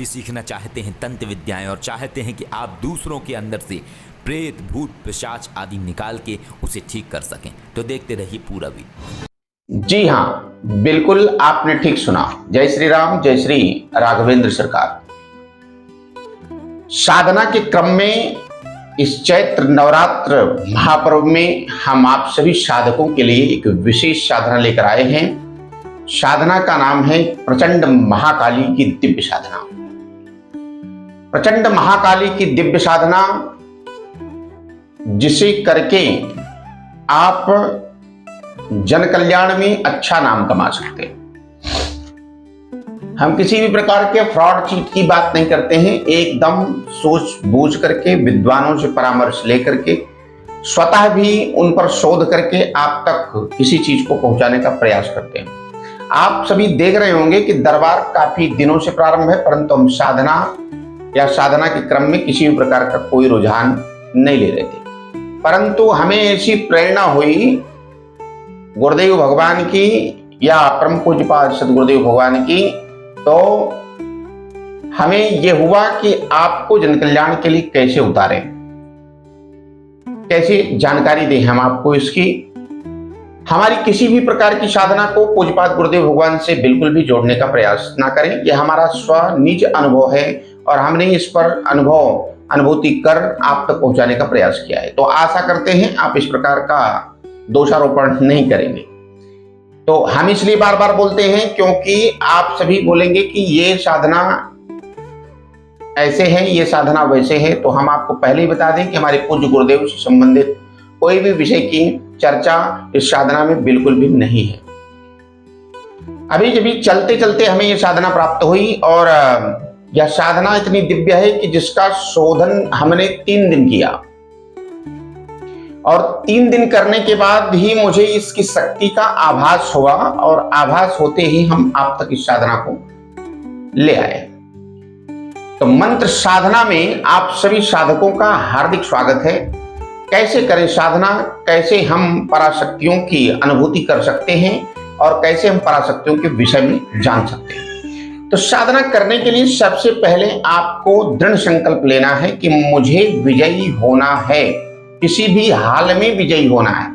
भी सीखना चाहते हैं तंत्र विद्याएं और चाहते हैं कि आप दूसरों के अंदर से प्रेत भूत पिशाच आदि निकाल के उसे ठीक कर सकें, तो देखते रहिए पूरा वीडियो। जी हाँ, बिल्कुल आपने ठीक सुना। जय श्री राम, जय श्री राघवेंद्र सरकार। साधना के क्रम में इस चैत्र नवरात्र महापर्व में हम आप सभी साधकों के लिए एक विशेष साधना लेकर आए हैं। साधना का नाम है प्रचंड महाकाली की दिव्य साधना। प्रचंड महाकाली की दिव्य साधना, जिसे करके आप जन कल्याण में अच्छा नाम कमा सकते हैं। हम किसी भी प्रकार के फ्रॉड चीट की बात नहीं करते हैं। एकदम सोच बूझ करके, विद्वानों से परामर्श लेकर के, स्वतः भी उन पर शोध करके आप तक किसी चीज को पहुंचाने का प्रयास करते हैं। आप सभी देख रहे होंगे कि दरबार काफी दिनों से प्रारंभ है, परंतु हम साधना या साधना के क्रम में किसी भी प्रकार का कोई रुझान नहीं ले रहे थे। परंतु हमें ऐसी प्रेरणा हुई गुरुदेव भगवान की या परम पूज्यपाद सद्गुरुदेव भगवान की, तो हमें यह हुआ कि आपको जन कल्याण के लिए कैसे उतारें, कैसे जानकारी दें हम आपको इसकी। हमारी किसी भी प्रकार की साधना को पूज्यपाद गुरुदेव भगवान से बिल्कुल भी जोड़ने का प्रयास ना करें। यह हमारा स्व निज अनुभव है और हमने इस पर अनुभूति कर आप तक पहुंचाने का प्रयास किया है। तो आशा करते हैं आप इस प्रकार का दोषारोपण नहीं करेंगे। तो हम इसलिए बार बार बोलते हैं क्योंकि आप सभी बोलेंगे कि ये साधना ऐसे है, ये साधना वैसे है। तो हम आपको पहले ही बता दें कि हमारे पूज्य गुरुदेव से संबंधित कोई भी विषय की चर्चा इस साधना में बिल्कुल भी नहीं है। अभी जब चलते चलते हमें ये साधना प्राप्त हुई और यह साधना इतनी दिव्य है कि जिसका शोधन हमने 3 दिन किया और 3 दिन करने के बाद ही मुझे इसकी शक्ति का आभास हुआ और आभास होते ही हम आप तक इस साधना को ले आए। तो मंत्र साधना में आप सभी साधकों का हार्दिक स्वागत है। कैसे करें साधना, कैसे हम पराशक्तियों की अनुभूति कर सकते हैं और कैसे हम पराशक्तियों के विषय में जान सकते हैं। तो साधना करने के लिए सबसे पहले आपको दृढ़ संकल्प लेना है कि मुझे विजयी होना है, किसी भी हाल में विजयी होना है।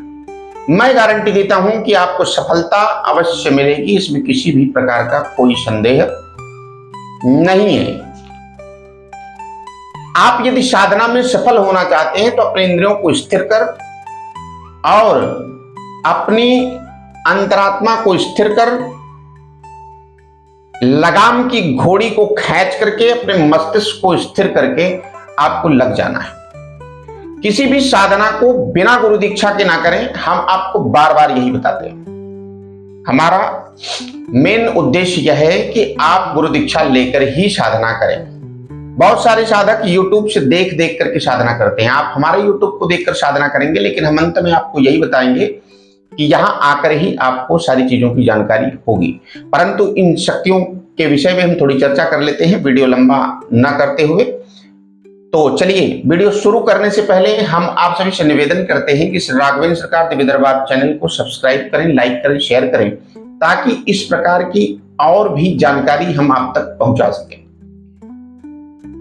मैं गारंटी देता हूं कि आपको सफलता अवश्य मिलेगी, इसमें किसी भी प्रकार का कोई संदेह नहीं है। आप यदि साधना में सफल होना चाहते हैं तो अपने इंद्रियों को स्थिर कर और अपनी अंतरात्मा को स्थिर कर, लगाम की घोड़ी को खींच करके अपने मस्तिष्क को स्थिर करके आपको लग जाना है। किसी भी साधना को बिना गुरु दीक्षा के ना करें। हम आपको बार बार यही बताते हैं। हमारा मेन उद्देश्य यह है कि आप गुरु दीक्षा लेकर ही साधना करें। बहुत सारे साधक YouTube से देख देख करके साधना करते हैं। आप हमारे YouTube को देखकर साधना करेंगे, लेकिन हम अंत में आपको यही बताएंगे कि यहां आकर ही आपको सारी चीजों की जानकारी होगी। परंतु इन शक्तियों के विषय में हम थोड़ी चर्चा कर लेते हैं, वीडियो लंबा न करते हुए। तो चलिए, वीडियो शुरू करने से पहले हम आप सभी से निवेदन करते हैं कि श्री राघवेंद्र सरकार दिव्य दरबार चैनल को सब्सक्राइब करें, लाइक करें, शेयर करें, ताकि इस प्रकार की और भी जानकारी हम आप तक पहुंचा सकें।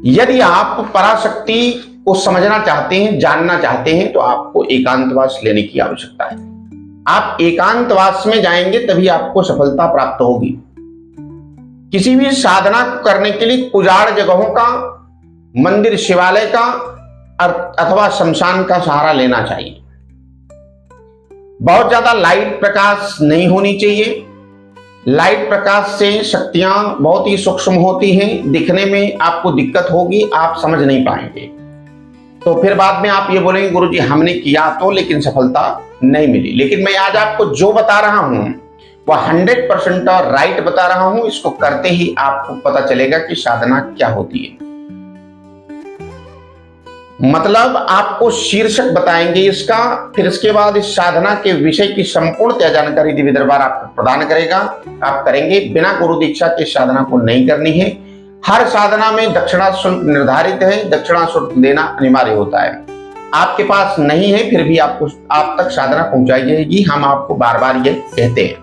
यदि आप पराशक्ति को समझना चाहते हैं, जानना चाहते हैं, तो आपको एकांतवास लेने की आवश्यकता है। आप एकांतवास में जाएंगे तभी आपको सफलता प्राप्त होगी। किसी भी साधना को करने के लिए उजाड़ जगहों का, मंदिर शिवालय का अथवा शमशान का सहारा लेना चाहिए। बहुत ज्यादा लाइट प्रकाश नहीं होनी चाहिए। लाइट प्रकाश से शक्तियां बहुत ही सूक्ष्म होती हैं, दिखने में आपको दिक्कत होगी, आप समझ नहीं पाएंगे। तो फिर बाद में आप ये बोलेंगे गुरुजी हमने किया तो, लेकिन सफलता नहीं मिली। लेकिन मैं आज आपको जो बता रहा हूं वह 100% राइट बता रहा हूं। इसको करते ही आपको पता चलेगा कि साधना क्या होती है। मतलब आपको शीर्षक बताएंगे इसका, फिर इसके बाद इस साधना के विषय की संपूर्ण जानकारी दिव्य दरबार आपको प्रदान करेगा। आप करेंगे। बिना गुरु दीक्षा के साधना को नहीं करनी है। हर साधना में दक्षिणा शुल्क निर्धारित है, दक्षिणा शुल्क देना अनिवार्य होता है। आपके पास नहीं है फिर भी आपको आप तक साधना पहुंचाई जाएगी। हम आपको बार बार ये कहते हैं,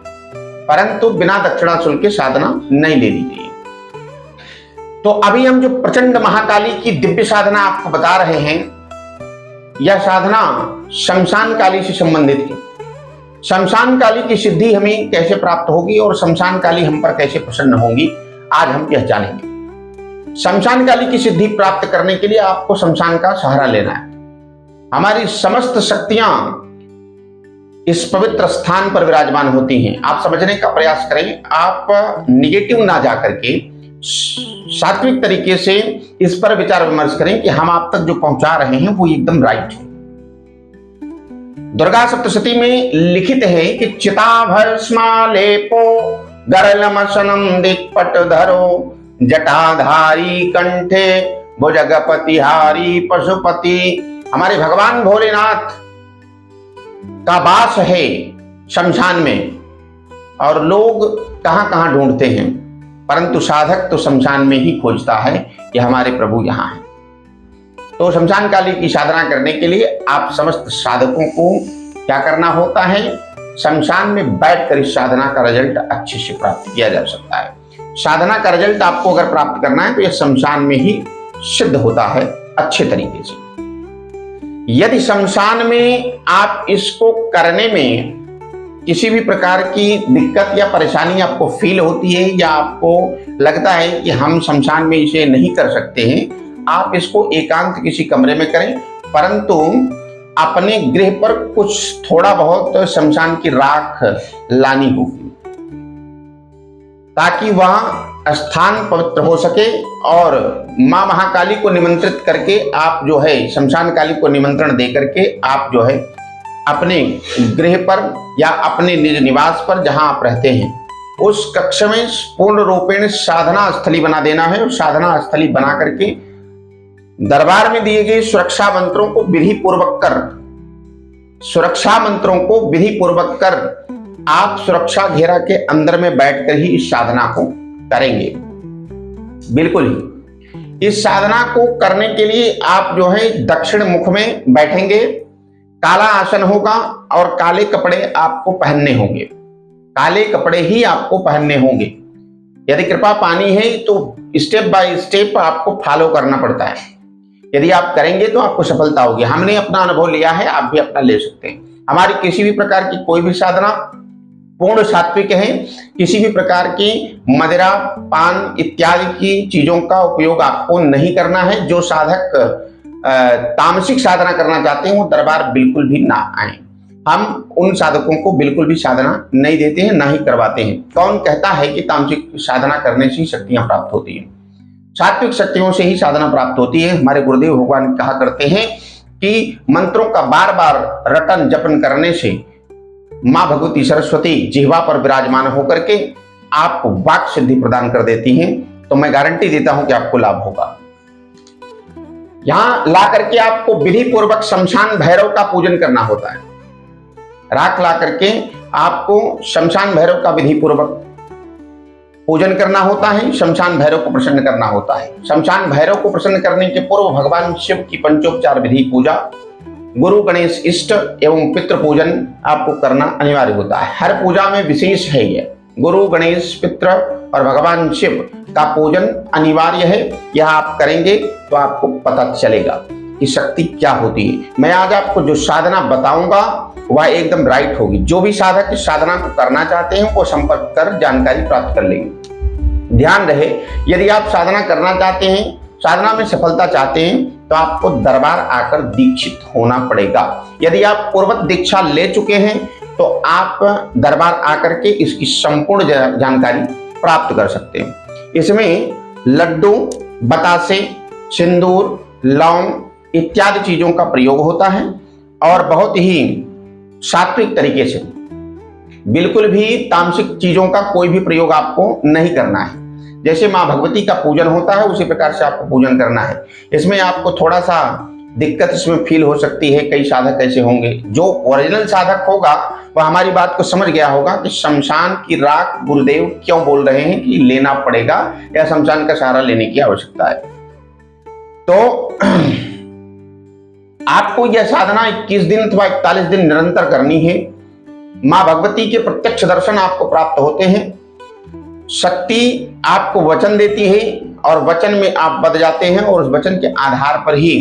परंतु बिना दक्षिणा शुल्क के साधना नहीं लेनी चाहिए। तो अभी हम जो प्रचंड महाकाली की दिव्य साधना आपको बता रहे हैं, यह साधना शमशान काली से संबंधित है। शमशान काली की सिद्धि हमें कैसे प्राप्त होगी और शमशान काली हम पर कैसे प्रसन्न होंगी, आज हम यह जानेंगे। शमशान काली की सिद्धि प्राप्त करने के लिए आपको शमशान का सहारा लेना है। हमारी समस्त शक्तियां इस पवित्र स्थान पर विराजमान होती हैं। आप समझने का प्रयास करें, आप निगेटिव ना जाकर के सात्विक तरीके से इस पर विचार विमर्श करें कि हम आप तक जो पहुंचा रहे हैं वो एकदम राइट है। दुर्गा सप्तशती में लिखित है कि चिताभस्मालेपो गरलमसनम दिक्पट धरो जटाधारी कंठे भुजगपतिहारी पशुपति। हमारे भगवान भोलेनाथ का वास है शमशान में और लोग कहां कहां ढूंढते हैं, परंतु साधक तो शमशान में ही खोजता है कि हमारे प्रभु यहां हैं। तो शमशान काली की साधना करने के लिए आप समस्त साधकों को क्या करना होता है, शमशान में बैठकर इस साधना का रिजल्ट अच्छे से प्राप्त किया जा सकता है। साधना का रिजल्ट आपको अगर प्राप्त करना है तो यह शमशान में ही सिद्ध होता है अच्छे तरीके से। यदि शमशान में आप इसको करने में किसी भी प्रकार की दिक्कत या परेशानी आपको फील होती है या आपको लगता है कि हम शमशान में इसे नहीं कर सकते हैं, आप इसको एकांत किसी कमरे में करें, परंतु अपने गृह पर कुछ थोड़ा बहुत शमशान की राख लानी होगी ताकि वहां स्थान पवित्र हो सके। और मां महाकाली को निमंत्रित करके आप जो है शमशान काली को निमंत्रण दे करके आप जो है अपने गृह पर या अपने निज निवास पर जहां आप रहते हैं उस कक्ष में पूर्ण रूपेण साधना स्थली बना देना है। और साधना स्थली बना करके दरबार में दिए गए सुरक्षा मंत्रों को विधि पूर्वक कर आप सुरक्षा घेरा के अंदर में बैठकर ही इस साधना को करेंगे। बिल्कुल ही इस साधना को करने के लिए आप जो है दक्षिण मुख में बैठेंगे, काला आसन होगा और काले कपड़े आपको पहनने होंगे। काले कपड़े ही आपको पहनने होंगे। यदि कृपा पानी है तो स्टेप बाय स्टेप आपको फॉलो करना पड़ता है। यदि आप करेंगे तो आपको सफलता होगी। हमने अपना अनुभव लिया है, आप भी अपना ले सकते हैं। हमारी किसी भी प्रकार की कोई भी साधना पूर्ण सात्विक है। किसी भी प्रकार की मदिरा, पान इत्यादि की चीजों का उपयोग आपको नहीं करना है। जो साधक तामसिक साधना करना चाहते हैं वो दरबार बिल्कुल भी ना आए। हम उन साधकों को बिल्कुल भी साधना नहीं देते हैं, ना ही करवाते हैं। कौन कहता है कि तामसिक साधना करने से ही शक्तियां प्राप्त होती हैं? सात्विक शक्तियों से ही साधना प्राप्त होती है। हमारे गुरुदेव भगवान कहा करते हैं कि मंत्रों का बार बार रटन जपन करने से मां भगवती सरस्वती जिह्वा पर विराजमान होकर के आपको वाक सिद्धि प्रदान कर देती हैं। तो मैं गारंटी देता हूं कि आपको लाभ होगा। यहां ला करके आपको विधि पूर्वक शमशान भैरव का पूजन करना होता है। राख ला करके आपको शमशान भैरव का विधि पूर्वक पूजन करना होता है। शमशान भैरव को प्रसन्न करना होता है। शमशान भैरव को प्रसन्न करने के पूर्व भगवान शिव की पंचोपचार विधि पूजा, गुरु गणेश इष्ट एवं पितृ पूजन आपको करना अनिवार्य होता है। हर पूजा में विशेष है यह गुरु गणेश पितृ और भगवान शिव का पूजन अनिवार्य है। यह आप करेंगे तो आपको पता चलेगा कि शक्ति क्या होती है। मैं आज आपको जो साधना बताऊंगा वह एकदम राइट होगी। जो भी साधक इस साधना को करना चाहते हैं वो संपर्क कर जानकारी प्राप्त कर लेंगे। ध्यान रहे, यदि आप साधना करना चाहते हैं, साधना में सफलता चाहते हैं तो आपको दरबार आकर दीक्षित होना पड़ेगा। यदि आप पूर्वत दीक्षा ले चुके हैं तो आप दरबार आकर के इसकी संपूर्ण जानकारी प्राप्त कर सकते हैं। इसमें लड्डू, बतासे, सिंदूर, लौंग इत्यादि चीजों का प्रयोग होता है और बहुत ही सात्विक तरीके से। बिल्कुल भी तामसिक चीजों का कोई भी प्रयोग आपको नहीं करना है। जैसे मां भगवती का पूजन होता है उसी प्रकार से आपको पूजन करना है। इसमें आपको थोड़ा सा दिक्कत इसमें फील हो सकती है। कई साधक ऐसे होंगे, जो ओरिजिनल साधक होगा वह हमारी बात को समझ गया होगा कि शमशान की राख गुरुदेव क्यों बोल रहे हैं कि लेना पड़ेगा या शमशान का सहारा लेने की आवश्यकता है। तो आपको यह साधना 21 दिन अथवा 41 दिन निरंतर करनी है। मां भगवती के प्रत्यक्ष दर्शन आपको प्राप्त होते हैं। शक्ति आपको वचन देती है और वचन में आप बंध जाते हैं और उस वचन के आधार पर ही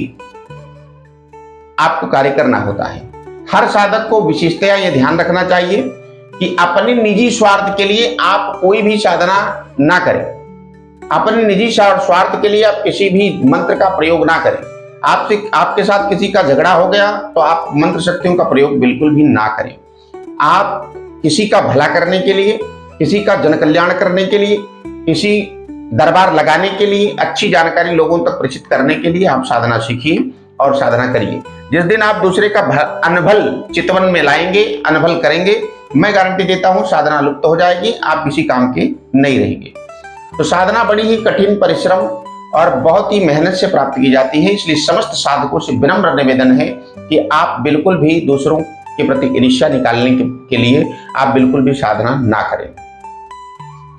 आपको कार्य करना होता है। हर साधक को विशेषतया यह ध्यान रखना चाहिए कि अपने निजी स्वार्थ के लिए आप कोई भी साधना ना करें। अपने निजी स्वार्थ के लिए आप किसी भी मंत्र का प्रयोग ना करें। आपके साथ किसी का झगड़ा हो गया तो आप मंत्र शक्तियों का प्रयोग बिल्कुल भी ना करें। आप किसी का भला करने के लिए, किसी का जन कल्याण करने के लिए, किसी दरबार लगाने के लिए, अच्छी जानकारी लोगों तक प्रेषित करने के लिए आप साधना सीखिए और साधना करिए। जिस दिन आप दूसरे का अनभल चितवन में लाएंगे, अनभल करेंगे, मैं गारंटी देता हूं साधना लुप्त हो जाएगी, आप किसी काम के नहीं रहेंगे। तो साधना बड़ी ही कठिन परिश्रम और बहुत ही मेहनत से प्राप्त की जाती है। इसलिए समस्त साधकों से विनम्र निवेदन है कि आप बिल्कुल भी दूसरों के प्रति ईर्ष्या निकालने के लिए आप बिल्कुल भी साधना ना करें।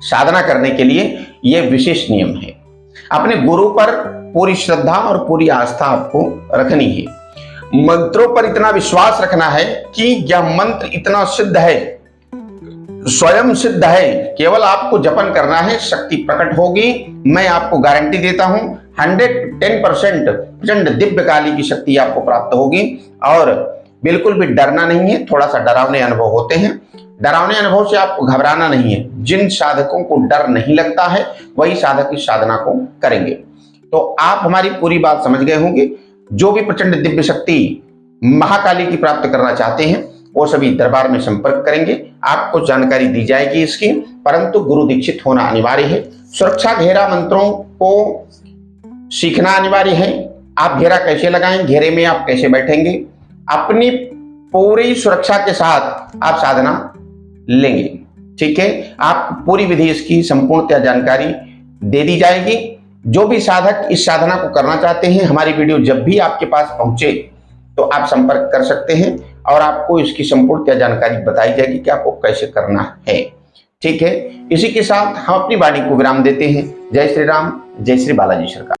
साधना करने के लिए यह विशेष नियम है। अपने गुरु पर पूरी श्रद्धा और पूरी आस्था आपको रखनी है। मंत्रों पर इतना विश्वास रखना है कि यह मंत्र इतना सिद्ध है, स्वयं सिद्ध है, केवल आपको जपन करना है, शक्ति प्रकट होगी। मैं आपको गारंटी देता हूं 110% प्रचंड दिव्य काली की शक्ति आपको प्राप्त होगी और बिल्कुल भी डरना नहीं है। थोड़ा सा डरावने अनुभव होते हैं, डरावने अनुभव से आपको घबराना नहीं है। जिन साधकों को डर नहीं लगता है वही साधक इस साधना को करेंगे। तो आप हमारी पूरी बात समझ गए होंगे। जो भी प्रचंड दिव्य शक्ति महाकाली की प्राप्त करना चाहते हैं वो सभी दरबार में संपर्क करेंगे, आपको जानकारी दी जाएगी इसकी, परंतु गुरु दीक्षित होना अनिवार्य है। सुरक्षा घेरा मंत्रों को सीखना अनिवार्य है। आप घेरा कैसे लगाएं, घेरे में आप कैसे बैठेंगे, अपनी पूरी सुरक्षा के साथ आप साधना लेंगे। ठीक है, आप पूरी विधि इसकी संपूर्णतः जानकारी दे दी जाएगी। जो भी साधक इस साधना को करना चाहते हैं, हमारी वीडियो जब भी आपके पास पहुंचे तो आप संपर्क कर सकते हैं और आपको इसकी संपूर्णतः जानकारी बताई जाएगी कि आपको कैसे करना है। ठीक है, इसी के साथ हम अपनी वाणी को विराम देते हैं। जय श्री राम, जय श्री बालाजी सरकार।